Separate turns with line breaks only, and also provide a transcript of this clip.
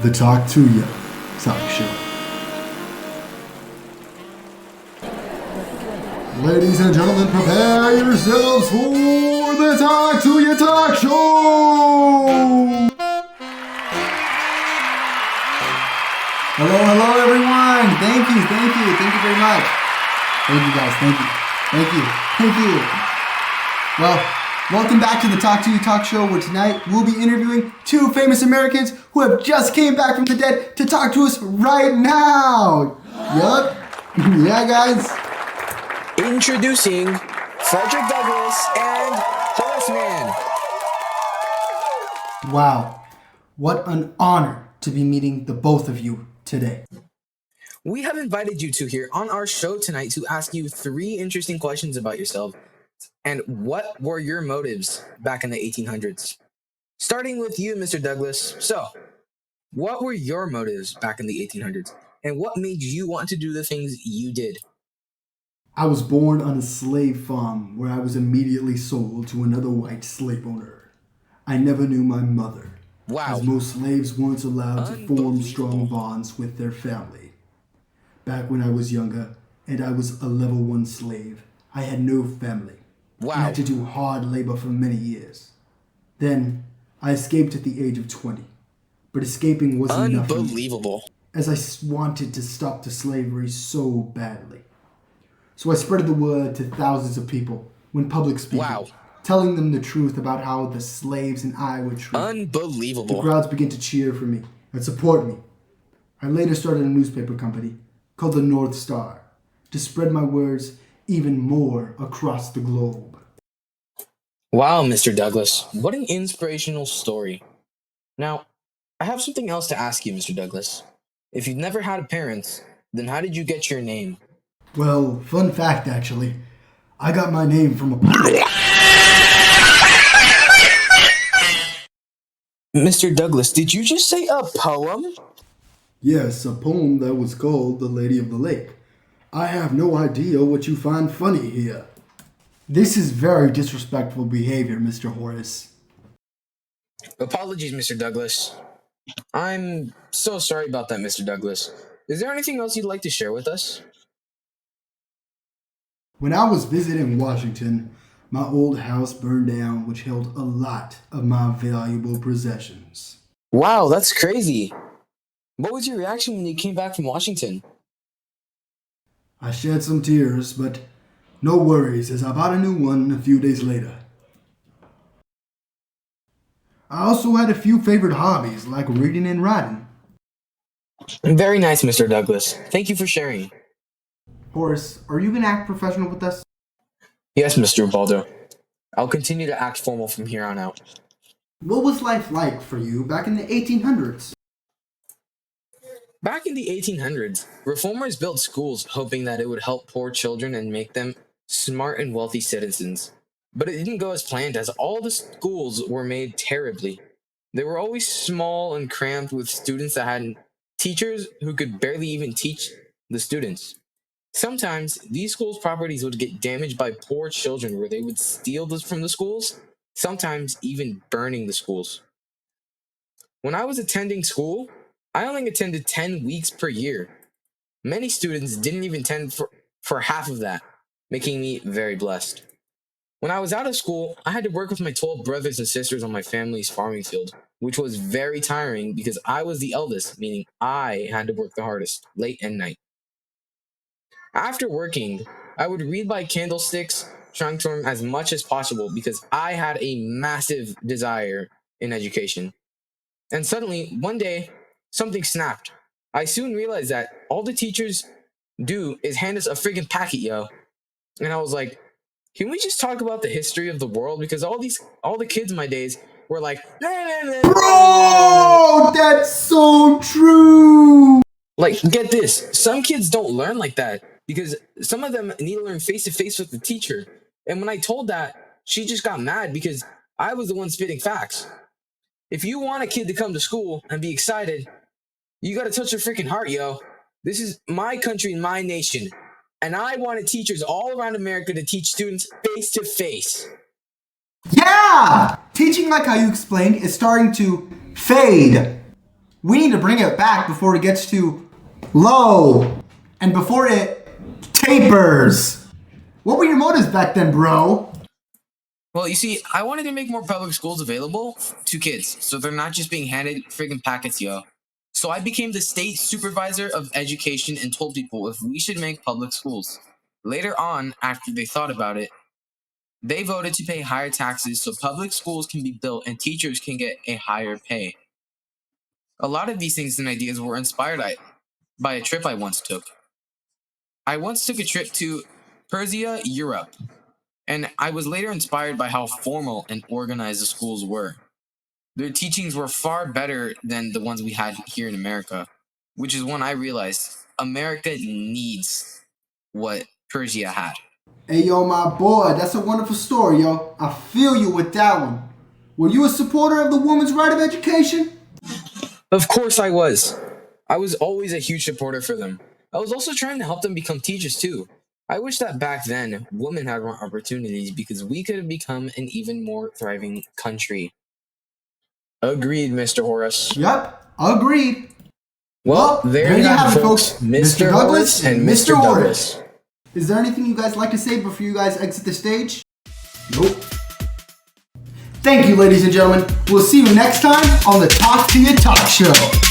the Talk to Ya Talk Show. Ladies and gentlemen, prepare yourselves for the Talk to Ya Talk Show! Hello, everyone! Thank you very much. Thank you, guys, thank you. Well, welcome back to the Talk to You Talk Show, where tonight we'll be interviewing two famous Americans who have just came back from the dead to talk to us right now. Yup. Yeah, guys.
Introducing Fredrick Douglass and Horace Mann.
Wow. What an honor to be meeting the both of you today.
We have invited you two here on our show tonight to ask you three interesting questions about yourself and what were your motives back in the 1800s. Starting with you, Mr. Douglass. So, what were your motives back in the 1800s and what made you want to do the things you did?
I was born on a slave farm where I was immediately sold to another white slave owner. I never knew my mother.
Wow.
As most slaves weren't allowed to form strong bonds with their family. Back when I was younger and I was a level 1 slave, I had no family.
Wow.
I had to do hard labor for many years. Then I escaped at the age of 20. But escaping wasn't enough for me,
Unbelievable.
as I wanted to stop the slavery so badly. So I spread the word to thousands of people when public speaking.
Wow.
Telling them the truth about how the slaves and I were treated.
Unbelievable.
The crowds began to cheer for me and support me. I later started a newspaper company called the North Star to spread my words even more across the globe.
Wow, Mr. Douglass. What an inspirational story. Now, I have something else to ask you, Mr. Douglass. If you've never had parents, then how did you get your name?
Well, fun fact actually. I got my name from a...
Mr. Douglass, did you just say a poem?
Yes, a poem that was called The Lady of the Lake. I have no idea what you find funny here. This is very disrespectful behavior, Mr. Horace.
Apologies, Mr. Douglass. I'm so sorry about that, Mr. Douglass. Is there anything else you'd like to share with us?
When I was visiting Washington, my old house burned down, which held a lot of my valuable possessions.
Wow, that's crazy. What was your reaction when you came back from Washington?
I shed some tears, but no worries, as I bought a new one a few days later. I also had a few favorite hobbies, like reading and writing.
Very nice, Mr. Douglass. Thank you for sharing.
Horace, are you going to act professional with us?
Yes, Mr. Ubaldo. I'll continue to act formal from here on out.
What was life like for you back in the 1800s?
Back in the 1800s, reformers built schools hoping that it would help poor children and make them smart and wealthy citizens. But it didn't go as planned, as all the schools were made terribly. They were always small and cramped, with students that had teachers who could barely even teach the students. Sometimes these schools' properties would get damaged by poor children, where they would steal this from the schools, sometimes even burning the schools. When I was attending school, I only attended 10 weeks per year. Many students didn't even attend for half of that, making me very blessed. When I was out of school, I had to work with my 12 brothers and sisters on my family's farming field, which was very tiring because I was the eldest, meaning I had to work the hardest, late at night. After working, I would read by candlesticks, trying to learn as much as possible because I had a massive desire in education. And suddenly, one day, something snapped. I soon realized that all the teachers do is hand us a friggin' packet, yo. And I was like, can we just talk about the history of the world? Because all the kids in my days were like,
Bro, that's so true.
Like, get this. Some kids don't learn like that because some of them need to learn face to face with the teacher. And when I told that, she just got mad because I was the one spitting facts. If you want a kid to come to school and be excited, you gotta touch their freaking heart, yo. This is my country and my nation. And I wanted teachers all around America to teach students face to face.
Yeah! Teaching like how you explained is starting to fade. We need to bring it back before it gets too low and before it tapers. What were your motives back then, bro?
Well, you see, I wanted to make more public schools available to kids, so they're not just being handed friggin' packets, yo. So I became the state supervisor of education and told people if we should make public schools. Later on, after they thought about it, they voted to pay higher taxes so public schools can be built and teachers can get a higher pay. A lot of these things and ideas were inspired by a trip I once took. I once took a trip to Persia, Europe, and I was later inspired by how formal and organized the schools were. Their teachings were far better than the ones we had here in America, which is when I realized America needs what Persia had.
Hey, yo, my boy, that's a wonderful story, yo. I feel you with that one. Were you a supporter of the woman's right of education?
Of course I was. I was always a huge supporter for them. I was also trying to help them become teachers too. I wish that back then women had more opportunities because we could have become an even more thriving country. Agreed, Mr. Horace.
Yep, agreed.
Well, there you have it, folks. Mr. Horace and Mr. Douglas.
Is there anything you guys like to say before you guys exit the stage? Nope. Thank you, ladies and gentlemen. We'll see you next time on the Talk to You Talk Show.